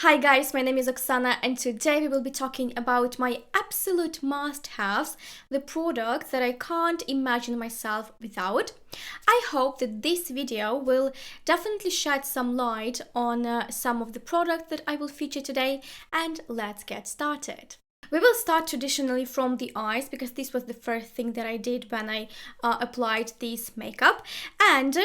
Hi guys, my name is Oksana and today we will be talking about my absolute must-haves, the products that I can't imagine myself without. I hope that this video will definitely shed some light on some of the products that I will feature today, and let's get started. We will start traditionally from the eyes because this was the first thing that I did when I applied this makeup. And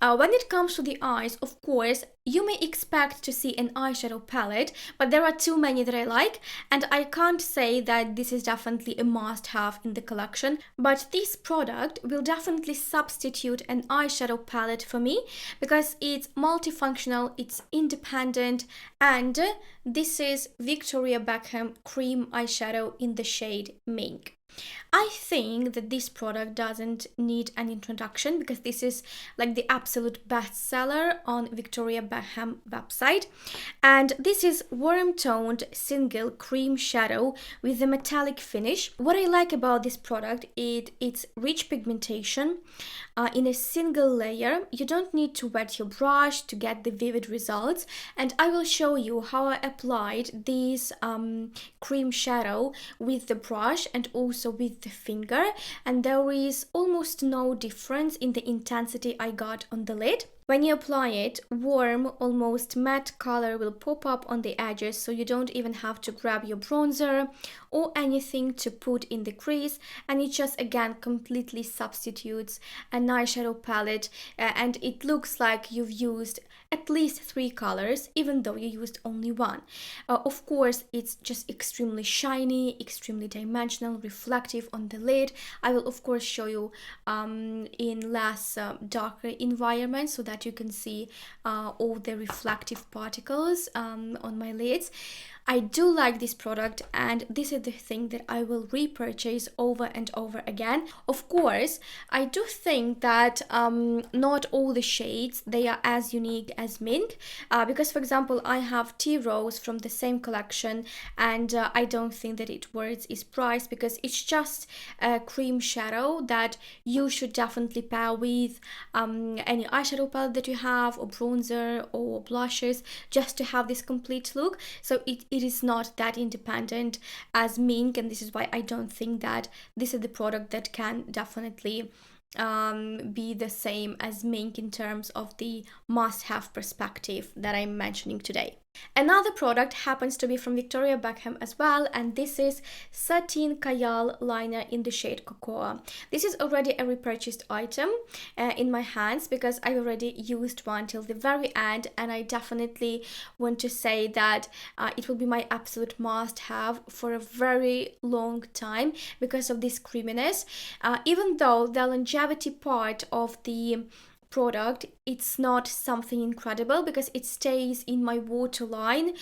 when it comes to the eyes, of course, you may expect to see an eyeshadow palette, but there are too many that I like, and I can't say that this is definitely a must-have in the collection, but this product will definitely substitute an eyeshadow palette for me because it's multifunctional, it's independent, and this is Victoria Beckham Cream Eyeshadow in the shade Mink. I think that this product doesn't need an introduction because this is like the absolute bestseller on Victoria Beckham website, and this is warm toned single cream shadow with a metallic finish. What I like about this product is its rich pigmentation in a single layer. You don't need to wet your brush to get the vivid results, and I will show you how I applied this cream shadow with the brush and also with the finger, and there is almost no difference in the intensity I got on the lid. When you apply it, warm, almost matte color will pop up on the edges, so you don't even have to grab your bronzer or anything to put in the crease, and it just again completely substitutes an eyeshadow palette, and it looks like you've used at least 3 colors even though you used only one. Of course, it's just extremely shiny, extremely dimensional, reflective on the lid. I will of course show you in less darker environments so that you can see all the reflective particles on my lids. I do like this product, and this is the thing that I will repurchase over and over again. Of course, I do think that not all the shades they are as unique as Mink, because for example I have Tea Rose from the same collection, and I don't think that it worth its price because it's just a cream shadow that you should definitely pair with any eyeshadow palette that you have, or bronzer or blushes, just to have this complete look. So it is not that independent as Mink, and this is why I don't think that this is the product that can definitely be the same as Mink in terms of the must-have perspective that I'm mentioning today. Another product happens to be from Victoria Beckham as well, and this is Satin Kajal Liner in the shade Cocoa. This is already a repurchased item in my hands because I already used one till the very end, and I definitely want to say that it will be my absolute must-have for a very long time because of this creaminess. Even though the longevity part of the product, it's not something incredible because it stays in my waterline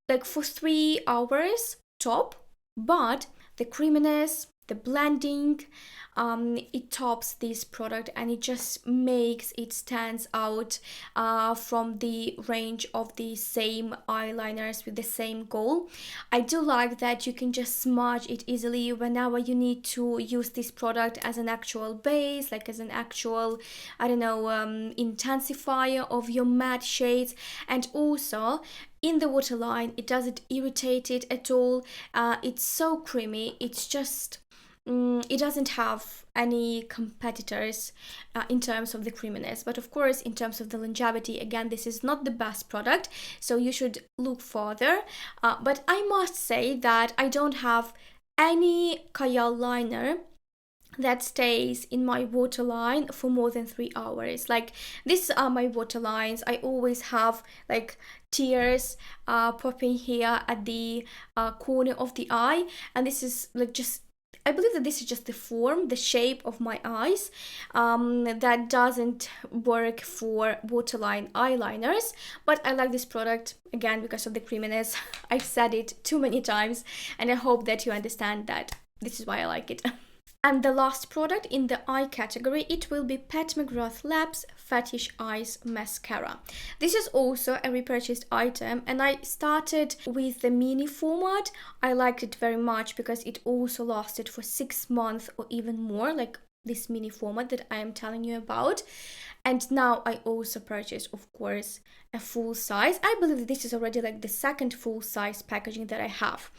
like for 3 hours top, but the creaminess, the blending, it tops this product, and it just makes it stands out from the range of the same eyeliners with the same goal. I do like that you can just smudge it easily whenever you need to use this product as an actual base, like as an actual, I don't know, intensifier of your matte shades. And also in the waterline, it doesn't irritate it at all. It's so creamy, it's just it doesn't have any competitors in terms of the creaminess, but of course in terms of the longevity, again, this is not the best product, so you should look further. But I must say that I don't have any Kajal liner that stays in my waterline for more than 3 hours. Like, these are my waterlines. I always have like tears popping here at the corner of the eye, and this is like just, I believe that this is just the form, the shape of my eyes that doesn't work for waterline eyeliners. But I like this product again because of the creaminess. I've said it too many times, and I hope that you understand that this is why I like it. And the last product in the eye category, it will be Pat McGrath Labs Fetish Eyes Mascara. This is also a repurchased item, and I started with the mini format. I liked it very much because it also lasted for 6 months or even more, like this mini format that I am telling you about. And now I also purchased, of course, a full size. I believe that this is already like the second full size packaging that I have.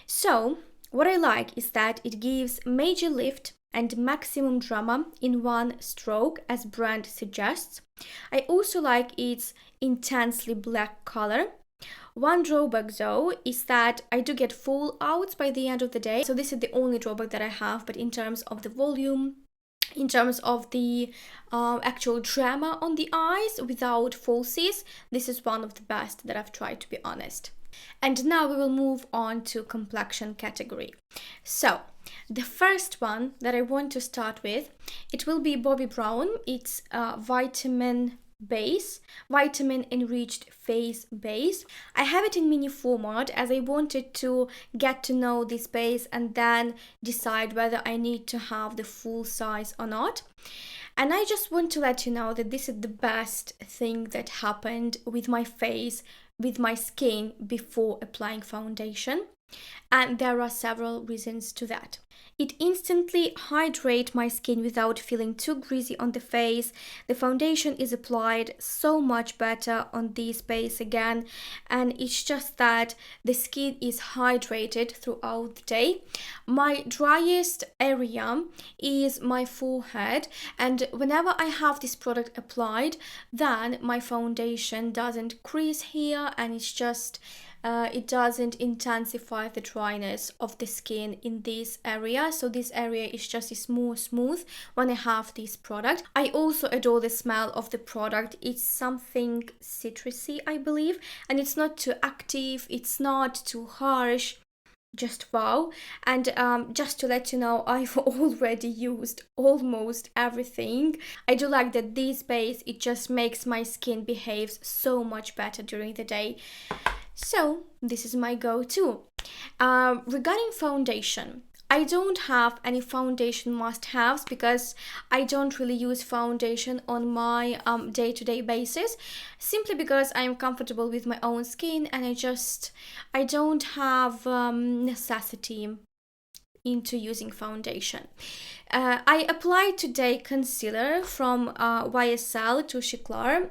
So what I like is that it gives major lift and maximum drama in one stroke, as brand suggests. I also like its intensely black color. One drawback though is that I do get fallouts by the end of the day. So this is the only drawback that I have, but in terms of the volume, in terms of the actual drama on the eyes without falsies, this is one of the best that I've tried, to be honest. And now we will move on to complexion category. So the first one that I want to start with, it will be Bobbi Brown. It's vitamin enriched face base. I have it in mini format as I wanted to get to know this base and then decide whether I need to have the full size or not. And I just want to let you know that this is the best thing that happened with my face, with my skin before applying foundation. And there are several reasons to that. It instantly hydrates my skin without feeling too greasy on the face. The foundation is applied so much better on this base again, and it's just that the skin is hydrated throughout the day. My driest area is my forehead, and whenever I have this product applied, then my foundation doesn't crease here, and it's just it doesn't intensify the dryness of the skin in this area. So this area is just more smooth when I have this product. I also adore the smell of the product. It's something citrusy, I believe, and it's not too active, it's not too harsh. Just wow. And just to let you know, I've already used almost everything. I do like that this base, it just makes my skin behave so much better during the day. So this is my go-to. Regarding foundation, I don't have any foundation must-haves because I don't really use foundation on my day-to-day basis, simply because I'm comfortable with my own skin and I don't have necessity into using foundation. I applied today concealer from YSL to Chiclar.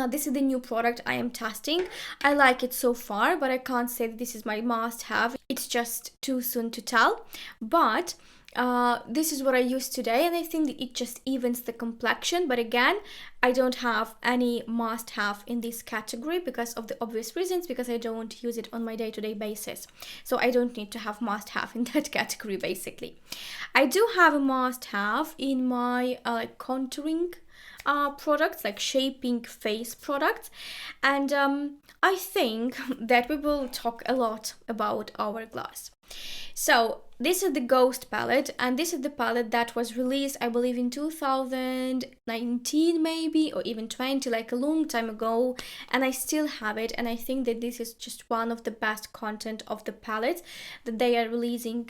This is the new product I am testing. I like it so far, but I can't say that this is my must-have. It's just too soon to tell. But this is what I used today, and I think that it just evens the complexion. But again, I don't have any must-have in this category because of the obvious reasons, because I don't use it on my day-to-day basis. So I don't need to have must-have in that category, basically. I do have a must-have in my contouring products, like shaping face products, and I think that we will talk a lot about Hourglass. So this is the Ghost palette, and this is the palette that was released, I believe, in 2019 maybe, or even 20, like a long time ago, and I still have it, and I think that this is just one of the best content of the palettes that they are releasing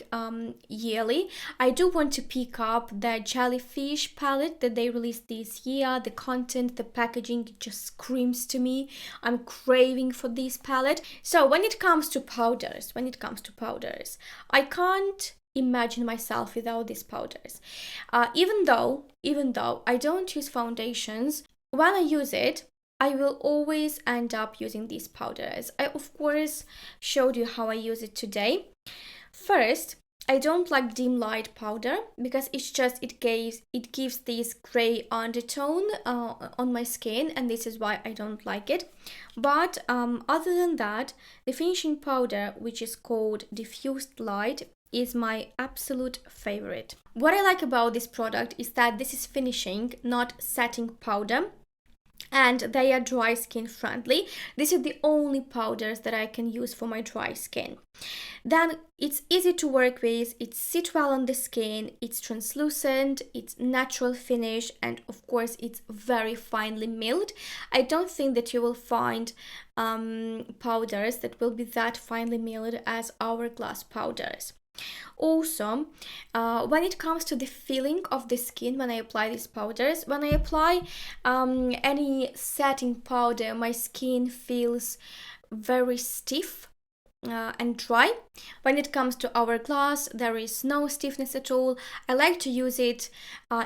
yearly. I do want to pick up the Jellyfish palette that they released this year. The content, the packaging just screams to me. I'm craving for this palette. So when it comes to powders, I can't imagine myself without these powders. Even though I don't use foundations, when I use it, I will always end up using these powders. I of course showed you how I use it today. First, I don't like dim light powder because it gives this gray undertone on my skin, and this is why I don't like it. But other than that, the finishing powder, which is called Diffused Light, is my absolute favorite. What I like about this product is that this is finishing, not setting powder, and they are dry skin friendly. This is the only powders that I can use for my dry skin. Then it's easy to work with, it sits well on the skin, it's translucent, it's natural finish, and of course it's very finely milled. I don't think that you will find powders that will be that finely milled as Hourglass powders. Also, when it comes to the feeling of the skin when I apply these powders, when I apply any setting powder, my skin feels very stiff and dry. When it comes to Hourglass, there is no stiffness at all. I like to use it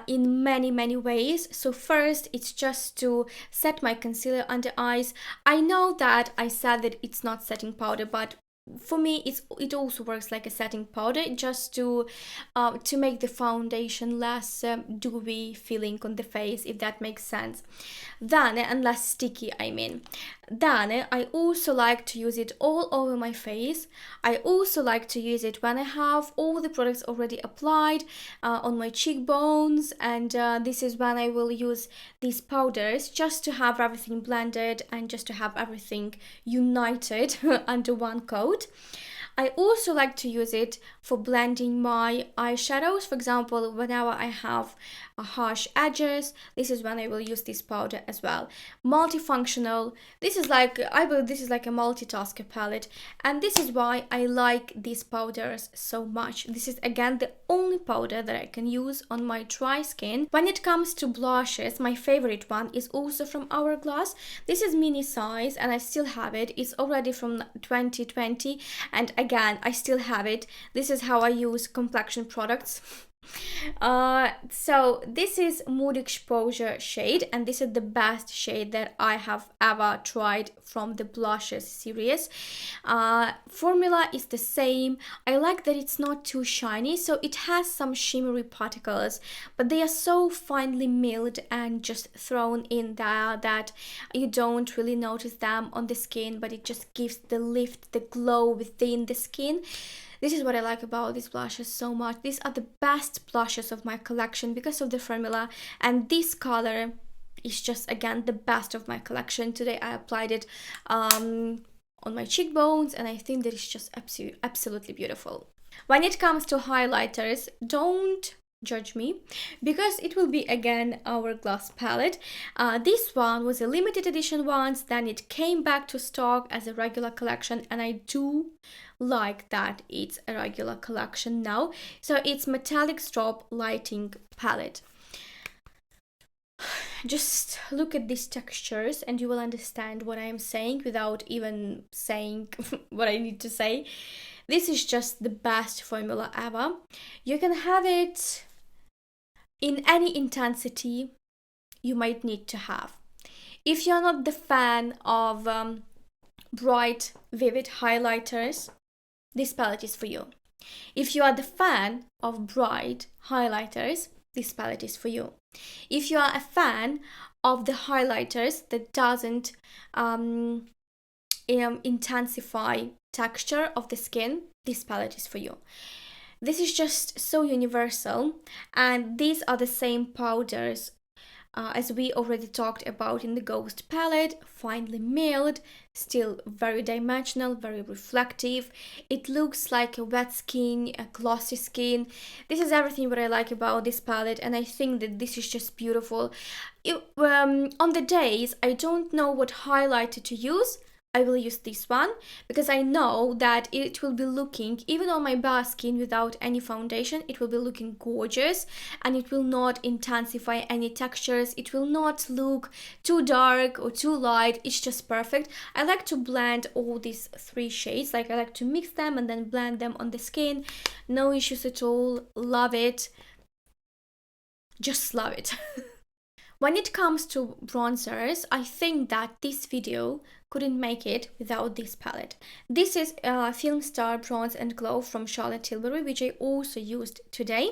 in many ways. So first, it's just to set my concealer under eyes. I know that I said that it's not setting powder, but for me it also works like a setting powder, just to make the foundation less dewy feeling on the face, if that makes sense. Then, and less sticky, I mean. Then I also like to use it all over my face. I also like to use it when I have all the products already applied on my cheekbones, and this is when I will use these powders, just to have everything blended and just to have everything united under one coat. I also like to use it for blending my eyeshadows. For example, whenever I have harsh edges, this is when I will use this powder as well. Multifunctional. This is like, I believe this is like a multitasker palette, and this is why I like these powders so much. This is again the only powder that I can use on my dry skin. When it comes to blushes, my favorite one is also from Hourglass. This is mini size and I still have it. It's already from 2020, and again I still have it. This is how I use complexion products. So this is Mood Exposure shade, and this is the best shade that I have ever tried from the blushes series. Formula is the same. I like that it's not too shiny, so it has some shimmery particles, but they are so finely milled and just thrown in there that you don't really notice them on the skin, but it just gives the lift, the glow within the skin. This is what I like about these blushes so much. These are the best blushes of my collection because of the formula, and this color is just again the best of my collection. Today I applied it on my cheekbones, and I think that it's just absolutely beautiful. When it comes to highlighters, don't judge me, because it will be again Hourglass palette. This one was a limited edition once, then it came back to stock as a regular collection, and I do like that it's a regular collection now. So it's Metallic Strobe Lighting Palette. Just look at these textures and you will understand what I am saying without even saying what I need to say. This is just the best formula ever. You can have it in any intensity you might need to have. If you're not the fan of bright, vivid highlighters, this palette is for you. If you are the fan of bright highlighters, this palette is for you. If you are a fan of the highlighters that doesn't intensify texture of the skin, this palette is for you. This is just so universal, and these are the same powders as we already talked about in the Ghost palette. Finely milled, still very dimensional, very reflective. It looks like a wet skin, a glossy skin. This is everything what I like about this palette, and I think that this is just beautiful. On the days I don't know what highlighter to use, I will use this one, because I know that it will be looking, even on my bare skin without any foundation, it will be looking gorgeous, and it will not intensify any textures. It will not look too dark or too light. It's just perfect. I like to blend all these three shades, like I like to mix them and then blend them on the skin. No issues at all. Love it. Just love it. When it comes to bronzers, I think that this video couldn't make it without this palette. This is Film Star Bronze and Glow from Charlotte Tilbury, which I also used today.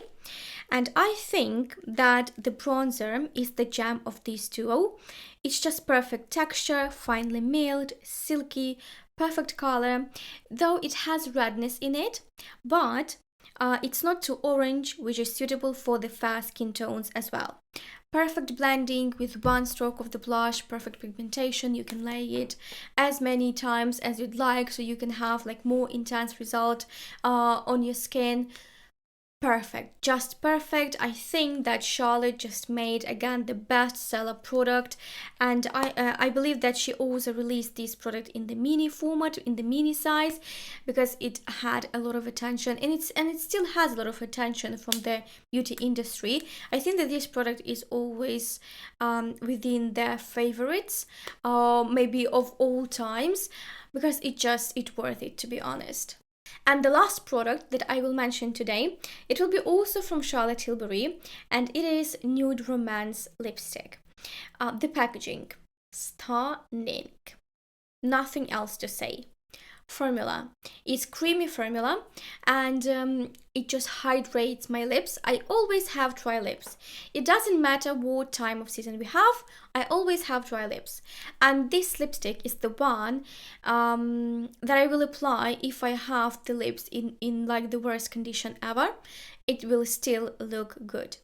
And I think that the bronzer is the gem of this duo. It's just perfect texture, finely milled, silky, perfect color, though it has redness in it, but it's not too orange, which is suitable for the fair skin tones as well. Perfect blending with one stroke of the blush, perfect pigmentation. You can lay it as many times as you'd like, so you can have like more intense result on your skin. perfect, just perfect. I think that Charlotte just made again the bestseller product, and I believe that she also released this product in the mini format, in the mini size, because it had a lot of attention, and it still has a lot of attention from the beauty industry. I think that this product is always within their favorites, maybe of all times, because it's worth it, to be honest. And the last product that I will mention today, it will be also from Charlotte Tilbury, and it is Nude Romance lipstick. The packaging, stunning. Nothing else to say. Formula, it's creamy formula, and it just hydrates my lips. I always have dry lips. It doesn't matter what time of season we have, I always have dry lips, and this lipstick is the one that I will apply if I have the lips in like the worst condition ever. It will still look good.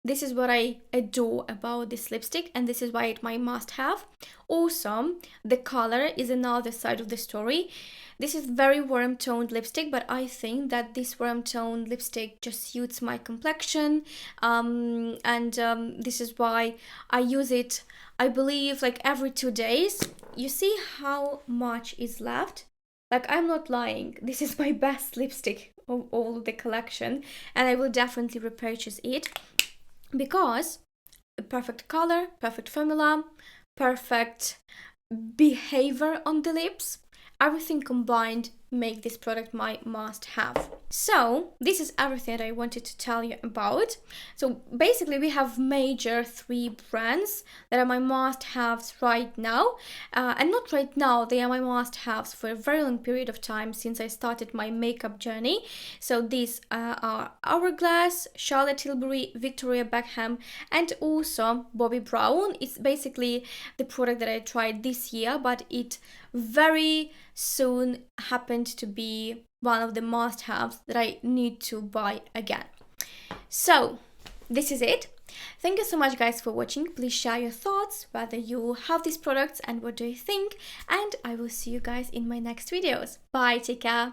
This is what I adore about this lipstick, and this is why it's my must-have. Also, the color is another side of the story. This is very warm-toned lipstick, but I think that this warm-toned lipstick just suits my complexion, and this is why I use it, I believe, like every 2 days. You see how much is left? Like, I'm not lying. This is my best lipstick of all the collection, and I will definitely repurchase it. Because perfect color, perfect formula, perfect behavior on the lips, everything combined make this product my must-have. So this is everything that I wanted to tell you about. So basically we have major 3 brands that are my must-haves right now, and not right now, they are my must-haves for a very long period of time since I started my makeup journey. So these are Hourglass, Charlotte Tilbury, Victoria Beckham, and also Bobbi Brown. It's basically the product that I tried this year, but it very soon happened to be one of the must-haves that I need to buy again. So this is it. Thank you so much guys for watching. Please share your thoughts, whether you have these products and what do you think, and I will see you guys in my next videos. Bye, take care.